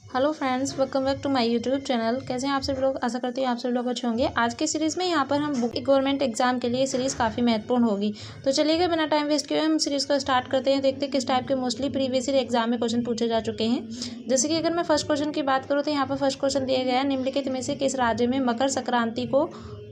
Hello friends, welcome back to my YouTube channel. कैसे हैं आप सभी लोग? आशा करती हूँ आप सभी लोग अच्छे होंगे। आज के सीरीज़ में यहाँ पर हम बुक गवर्नमेंट एग्जाम के लिए सीरीज़ काफ़ी महत्वपूर्ण होगी। तो चलिएगा बिना टाइम वेस्ट किए हम सीरीज़ को स्टार्ट करते हैं। देखते हैं किस टाइप के मोस्टली प्रीवियस ईयर एग्जाम में क्वेश्चन पूछे जा चुके हैं। जैसे कि अगर मैं फर्स्ट क्वेश्चन की बात करूँ तो यहाँ पर फर्स्ट क्वेश्चन दिया गया है, निम्नलिखित में से किस राज्य में मकर संक्रांति को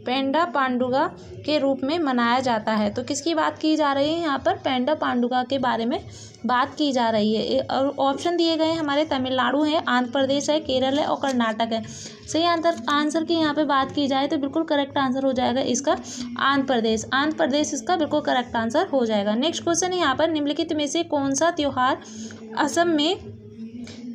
पेंडा पांडुगा के रूप में मनाया जाता है? तो किसकी बात की जा रही है यहाँ पर? पेंडा पांडुगा के बारे में बात की जा रही है। और ऑप्शन दिए गए हैं हमारे, तमिलनाडु है, आंध्र प्रदेश है, केरल है और कर्नाटक है। सही आंसर की यहाँ पे बात की जाए तो बिल्कुल करेक्ट आंसर हो जाएगा इसका आंध्र प्रदेश। आंध्र प्रदेश इसका बिल्कुल करेक्ट आंसर हो जाएगा। नेक्स्ट क्वेश्चन है यहाँ पर, निम्नलिखित में से कौन सा त्योहार असम में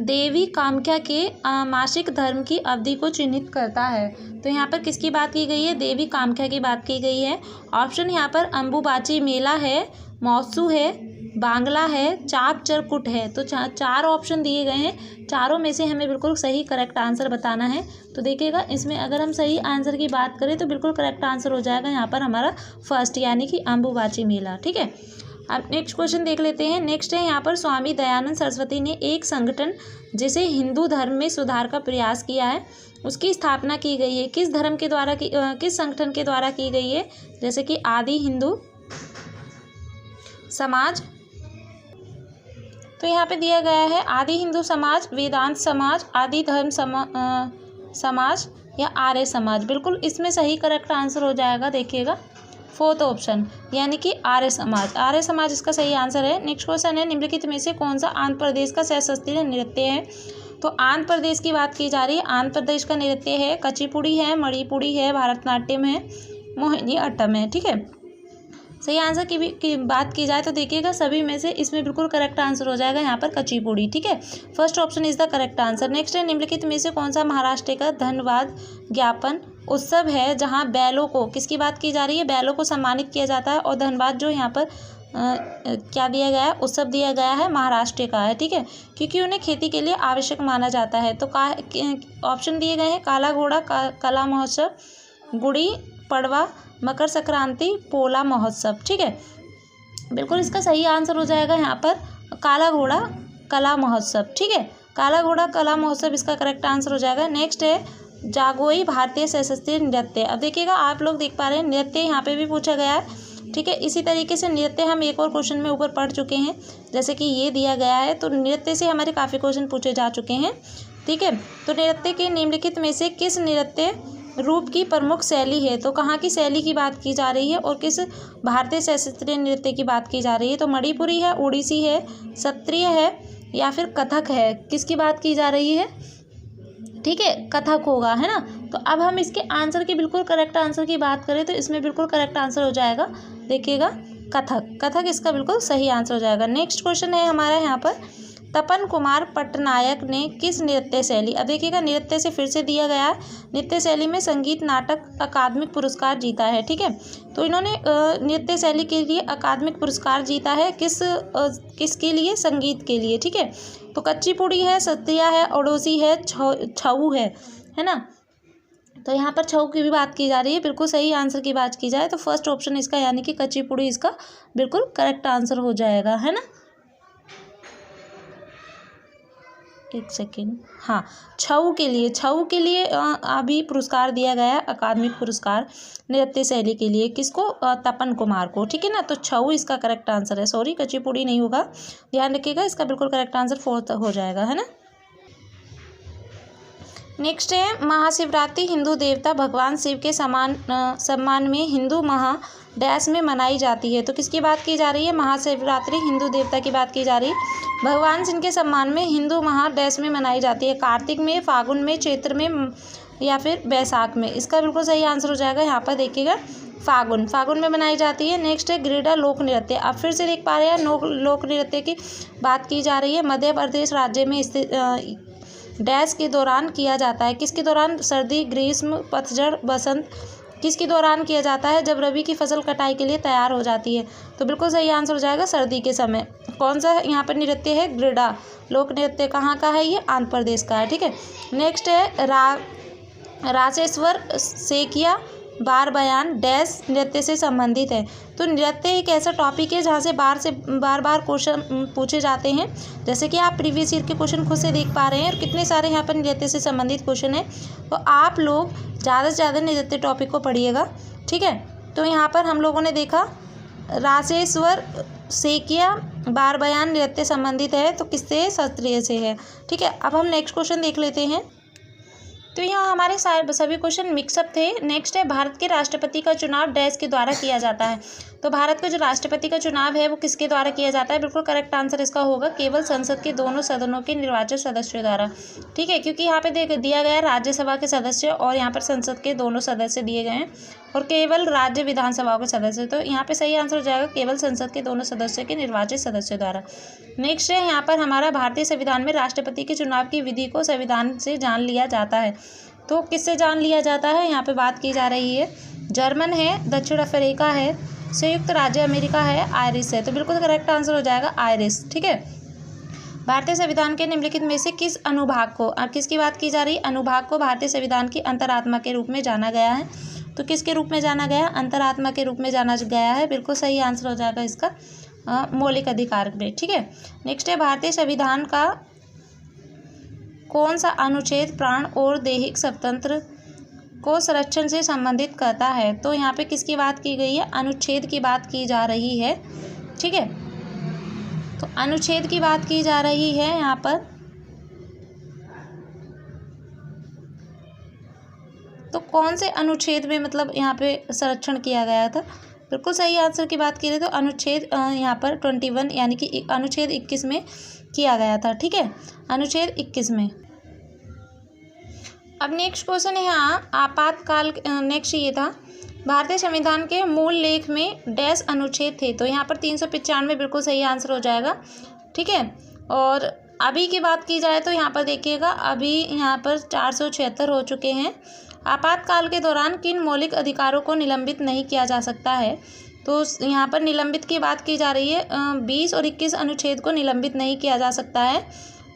देवी कामाख्या के मासिक धर्म की अवधि को चिन्हित करता है? तो यहाँ पर किसकी बात की गई है? देवी कामाख्या की बात की गई है। ऑप्शन यहाँ पर अंबुबाची मेला है, मौसू है, बांग्ला है, चाक चरकुट है। तो चार ऑप्शन दिए गए हैं, चारों में से हमें बिल्कुल सही करेक्ट आंसर बताना है। तो देखिएगा इसमें अगर हम सही आंसर की बात करें तो बिल्कुल करेक्ट आंसर हो जाएगा यहाँ पर हमारा फर्स्ट, यानी कि अंबुबाची मेला। ठीक है, अब नेक्स्ट क्वेश्चन देख लेते हैं। नेक्स्ट है यहाँ पर, स्वामी दयानंद सरस्वती ने एक संगठन जिसे हिंदू धर्म में सुधार का प्रयास किया है, उसकी स्थापना की गई है किस धर्म के द्वारा किस संगठन के द्वारा की गई है? जैसे कि आदि हिंदू समाज, तो यहाँ पे दिया गया है आदि हिंदू समाज, वेदांत समाज, आदि धर्म समाज या आर्य समाज। बिल्कुल इसमें सही करेक्ट आंसर हो जाएगा, देखिएगा फोर्थ ऑप्शन, यानी कि आर्य समाज। आर्य समाज इसका सही आंसर है। नेक्स्ट क्वेश्चन है, निम्नलिखित में से कौन सा आंध्र प्रदेश का शास्त्रीय नृत्य है? तो आंध्र प्रदेश की बात की जा रही है। आंध्र प्रदेश का नृत्य है कचिपुड़ी है, मणिपुरी है, भारतनाट्यम है, मोहिनी अट्टम है। ठीक है, सही आंसर की बात की जाए तो देखिएगा सभी में से इसमें बिल्कुल करेक्ट आंसर हो जाएगा यहाँ पर कचिपुड़ी। ठीक है, first option is the correct answer. Next है, निम्नलिखित में से कौन सा महाराष्ट्र का धन्यवाद ज्ञापन उत्सव है जहाँ बैलों को, किसकी बात की जा रही है? बैलों को सम्मानित किया जाता है और धन्यवाद जो यहाँ पर क्या दिया गया है? उत्सव दिया गया है, महाराष्ट्र का है। ठीक है, क्योंकि उन्हें खेती के लिए आवश्यक माना जाता है। तो ऑप्शन दिए गए हैं, काला घोड़ा कला महोत्सव, गुड़ी पड़वा, मकर संक्रांति, पोला महोत्सव। ठीक है, बिल्कुल इसका सही आंसर हो जाएगा यहाँ पर काला घोड़ा कला महोत्सव। ठीक है, काला घोड़ा कला महोत्सव इसका करेक्ट आंसर हो जाएगा। नेक्स्ट है, जागोई भारतीय सशस्त्र नृत्य। अब देखिएगा आप लोग देख पा रहे हैं नृत्य यहाँ पे भी पूछा गया है। ठीक है, इसी तरीके से नृत्य हम एक और क्वेश्चन में ऊपर पढ़ चुके हैं, जैसे कि ये दिया गया है। तो नृत्य से हमारे काफ़ी क्वेश्चन पूछे जा चुके हैं। ठीक है, तो नृत्य के निम्नलिखित में से किस नृत्य रूप की प्रमुख शैली है? तो कहाँ की शैली की बात की जा रही है और किस भारतीय शास्त्रीय नृत्य की बात की जा रही है? तो मणिपुरी है, ओडिसी है, सत्रिय है या फिर कथक है? किसकी बात की जा रही है? ठीक है, कथक होगा, है ना। तो अब हम इसके आंसर की बिल्कुल करेक्ट आंसर की बात करें तो इसमें बिल्कुल करेक्ट आंसर हो जाएगा, देखिएगा कथक इसका बिल्कुल सही आंसर हो जाएगा। नेक्स्ट क्वेश्चन है हमारा यहाँ पर, तपन कुमार पटनायक ने किस नृत्य शैली, अब देखिएगा नृत्य से फिर से दिया गया है, नृत्य शैली में संगीत नाटक अकादमिक पुरस्कार जीता है। ठीक है, तो इन्होंने नृत्य शैली के लिए अकादमिक पुरस्कार जीता है, किसके लिए? संगीत के लिए। ठीक है, तो कच्चीपुड़ी है, सत्रिया है, ओडिसी है, छऊ है ना। तो यहाँ पर छऊ की भी बात की जा रही है। बिल्कुल सही आंसर की बात की जाए तो फर्स्ट ऑप्शन इसका, यानी कि कच्चीपुड़ी इसका बिल्कुल करेक्ट आंसर हो जाएगा, है ना। एक सेकेंड, हाँ, छऊ के लिए अभी पुरस्कार दिया गया है, अकादमिक पुरस्कार नृत्य शैली के लिए, किसको? तपन कुमार को। ठीक है ना, तो छऊ इसका करेक्ट आंसर है। सॉरी, कचिपुड़ी नहीं होगा, ध्यान रखिएगा, इसका बिल्कुल करेक्ट आंसर फोर्थ हो जाएगा, है ना। नेक्स्ट है, महाशिवरात्रि हिंदू देवता भगवान शिव के सम्मान में हिंदू महा डैश में मनाई जाती है। तो किसकी बात की जा रही है? महाशिवरात्रि हिंदू देवता की बात की जा रही है, भगवान शिव के सम्मान में हिंदू महा डैश में मनाई जाती है, कार्तिक में, फागुन में, चैत्र में या फिर बैसाख में? इसका बिल्कुल सही आंसर हो जाएगा यहाँ पर, देखिएगा फागुन में मनाई जाती है। नेक्स्ट है, गिरिडा लोक नृत्य। अब फिर से देख पा रहे हैं लोक नृत्य की बात की जा रही है, मध्य प्रदेश राज्य में स्थित डैश के दौरान किया जाता है, किसके दौरान? सर्दी, ग्रीष्म, पतझड़, बसंत, किसके दौरान किया जाता है? जब रबी की फसल कटाई के लिए तैयार हो जाती है। तो बिल्कुल सही आंसर हो जाएगा सर्दी के समय। कौन सा यहाँ पर नृत्य है? गिरिडा लोक नृत्य। कहाँ का है ये? आंध्र प्रदेश का है। ठीक है, नेक्स्ट है, राजेश्वर सेकिया बार बयान डैश नृत्य से संबंधित है। तो नृत्य एक ऐसा टॉपिक है जहाँ से बार बार क्वेश्चन पूछे जाते हैं। जैसे कि आप प्रीवियस ईयर के क्वेश्चन खुद से देख पा रहे हैं और कितने सारे यहाँ पर नृत्य से संबंधित क्वेश्चन हैं। तो आप लोग ज़्यादा से ज़्यादा नृत्य टॉपिक को पढ़िएगा, ठीक है। तो यहाँ पर हम लोगों ने देखा रासेश्वर सेकिया बार बयान नृत्य संबंधित है, तो किससे? शास्त्रीय से है, ठीक है। अब हम नेक्स्ट क्वेश्चन देख लेते हैं। तो यहाँ हमारे सभी क्वेश्चन मिक्सअप थे। नेक्स्ट है भारत के राष्ट्रपति का चुनाव डैश के द्वारा किया जाता है। तो भारत का जो राष्ट्रपति का चुनाव है वो किसके द्वारा किया जाता है? बिल्कुल करेक्ट आंसर इसका होगा केवल संसद के दोनों सदनों के निर्वाचित सदस्यों द्वारा, ठीक है। क्योंकि यहाँ पे दिया गया राज्यसभा के सदस्य और यहाँ पर संसद के दोनों सदस्य दिए गए हैं और केवल राज्य विधानसभाओं के सदस्य। तो यहाँ पे सही आंसर हो जाएगा केवल संसद के दोनों सदस्यों के निर्वाचित सदस्यों द्वारा। नेक्स्ट है यहाँ पर हमारा भारतीय संविधान में राष्ट्रपति के चुनाव की विधि को संविधान से जान लिया जाता है। तो किससे जान लिया जाता है? यहाँ पे बात की जा रही है जर्मन है, दक्षिण अफ्रीका है, संयुक्त राज्य अमेरिका है, आयरिश है। तो बिल्कुल करेक्ट आंसर हो जाएगा आयरिश, ठीक है। भारतीय संविधान के निम्नलिखित में से किस अनुभाग को, किसकी बात की जा रही है? अनुभाग को भारतीय संविधान की अंतरात्मा के रूप में जाना गया है। तो किसके रूप में जाना गया? अंतरात्मा के रूप में जाना गया है। बिल्कुल सही आंसर हो जाएगा इसका मौलिक अधिकार में, ठीक है। नेक्स्ट है भारतीय संविधान का कौन सा अनुच्छेद प्राण और दैहिक स्वतंत्र को संरक्षण से संबंधित करता है? तो यहाँ पे किसकी बात की गई है? अनुच्छेद की बात की जा रही है, ठीक है। तो अनुच्छेद की बात की जा रही है यहाँ पर। तो कौन से अनुच्छेद में मतलब यहाँ पे संरक्षण किया गया था? बिल्कुल सही आंसर की बात की जाए तो अनुच्छेद यहाँ पर 21 यानी कि अनुच्छेद 21 में किया गया था, ठीक है। अनुच्छेद 21 में। अब नेक्स्ट क्वेश्चन है यहाँ आपातकाल। नेक्स्ट ये था भारतीय संविधान के मूल लेख में डैश अनुच्छेद थे। तो यहाँ पर 395 बिल्कुल सही आंसर हो जाएगा, ठीक है। और अभी की बात की जाए तो यहाँ पर देखिएगा अभी यहाँ पर 476 हो चुके हैं। आपातकाल के दौरान किन मौलिक अधिकारों को निलंबित नहीं किया जा सकता है? तो यहाँ पर निलंबित की बात की जा रही है। 20 और 21 अनुच्छेद को निलंबित नहीं किया जा सकता है।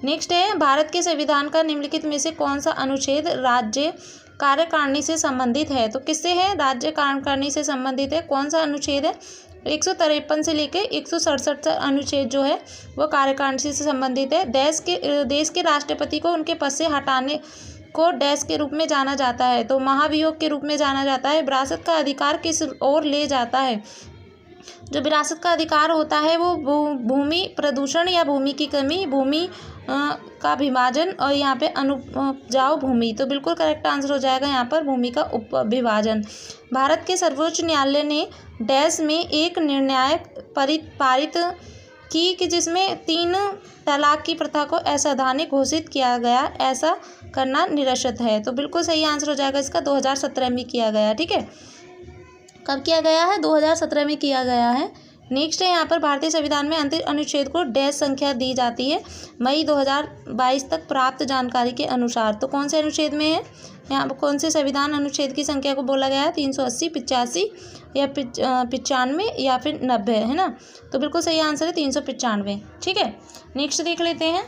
नेक्स्ट है भारत के संविधान का निम्नलिखित में से कौन सा अनुच्छेद राज्य कार्यकारिणी से संबंधित है? तो किससे है? राज्य कार्यकारिणी से संबंधित है। कौन सा अनुच्छेद है? 153 से लेकर 167 अनुच्छेद जो है वो कार्यकारिणी से संबंधित है। देश के राष्ट्रपति को उनके पद से हटाने को डैश के रूप में जाना जाता है। तो महाभियोग के रूप में जाना जाता है। विरासत का अधिकार किस ओर ले जाता है? जो विरासत का अधिकार होता है वो भूमि प्रदूषण या भूमि की कमी, भूमि का विभाजन और यहाँ पे अनुपजाऊ भूमि। तो बिल्कुल करेक्ट आंसर हो जाएगा यहाँ पर भूमि का विभाजन। भारत के सर्वोच्च न्यायालय ने डैश में एक निर्णायक पारित की कि जिसमें 3 तलाक की प्रथा को असंवैधानिक घोषित किया गया, ऐसा करना निरस्त है। तो बिल्कुल सही आंसर हो जाएगा इसका 2017 में किया गया, ठीक है। कब किया गया है? 2017 में किया गया है। नेक्स्ट है यहाँ पर भारतीय संविधान में अंतिम अनुच्छेद को डैश संख्या दी जाती है मई 2022 तक प्राप्त जानकारी के अनुसार। तो कौन से अनुच्छेद में है? यहाँ पर कौन से संविधान अनुच्छेद की संख्या को बोला गया है? 380, 85 या 95 या फिर 90, है ना। तो बिल्कुल सही आंसर है 395, ठीक है। नेक्स्ट देख लेते हैं।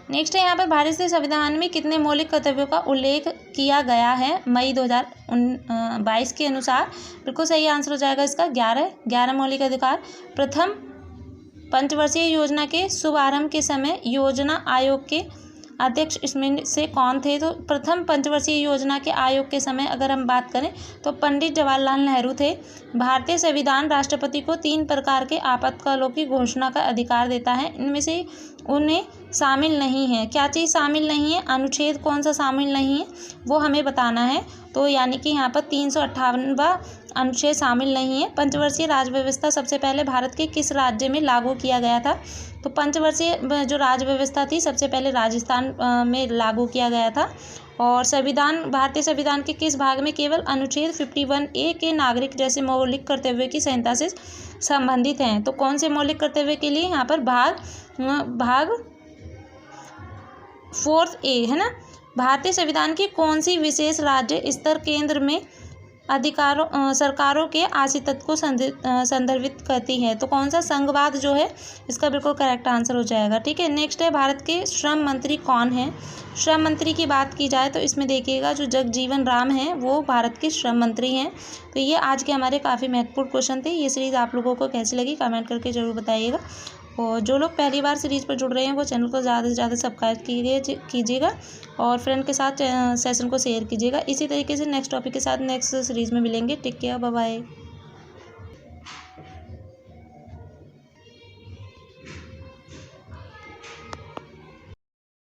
नेक्स्ट है यहाँ पर भारतीय संविधान में कितने मौलिक कर्तव्यों का उल्लेख किया गया है मई 2022 के अनुसार? बिल्कुल सही आंसर हो जाएगा इसका 11 मौलिक अधिकार। प्रथम पंचवर्षीय योजना के शुभारंभ के समय योजना आयोग के अध्यक्ष इसमें से कौन थे? तो प्रथम पंचवर्षीय योजना के आयोग के समय अगर हम बात करें तो पंडित जवाहरलाल नेहरू थे। भारतीय संविधान राष्ट्रपति को 3 प्रकार के आपातकालों की घोषणा का अधिकार देता है। इनमें से उन्हें शामिल नहीं है। क्या चीज़ शामिल नहीं है? अनुच्छेद कौन सा शामिल नहीं है वो हमें बताना है। तो यानी कि यहाँ पर 358वां अनुच्छेद शामिल नहीं है। पंचवर्षीय राज्य व्यवस्था सबसे पहले भारत के किस राज्य में लागू किया गया था? तो पंचवर्षीय जो राज्य व्यवस्था थी सबसे पहले राजस्थान में लागू किया गया था। और भारतीय संविधान के किस भाग में केवल अनुच्छेद 51A के नागरिक जैसे मौलिक कर्तव्यों की संहिता से संबंधित हैं? तो कौन से मौलिक कर्तव्य के लिए? यहाँ पर भाग 4A है ना। भारतीय संविधान की कौन सी विशेष राज्य स्तर केंद्र में सरकारों के आश्रितत्व को संदर्भित करती है। तो कौन सा संघवाद जो है इसका बिल्कुल करेक्ट आंसर हो जाएगा। ठीक है, नेक्स्ट है भारत के श्रम मंत्री कौन है। श्रम मंत्री की बात की जाए तो इसमें देखिएगा जो जगजीवन राम हैं वो भारत के श्रम मंत्री हैं। तो ये आज के हमारे काफ़ी महत्वपूर्ण क्वेश्चन थे। ये सीरीज़ आप लोगों को कैसी लगी कमेंट करके ज़रूर बताइएगा। और जो लोग पहली बार सीरीज़ पर जुड़ रहे हैं वो चैनल को ज़्यादा से ज़्यादा सब्सक्राइब कीजिएगा और फ्रेंड के साथ सेशन को शेयर कीजिएगा। इसी तरीके से नेक्स्ट टॉपिक के साथ नेक्स्ट सीरीज़ में मिलेंगे। Take care, bye bye.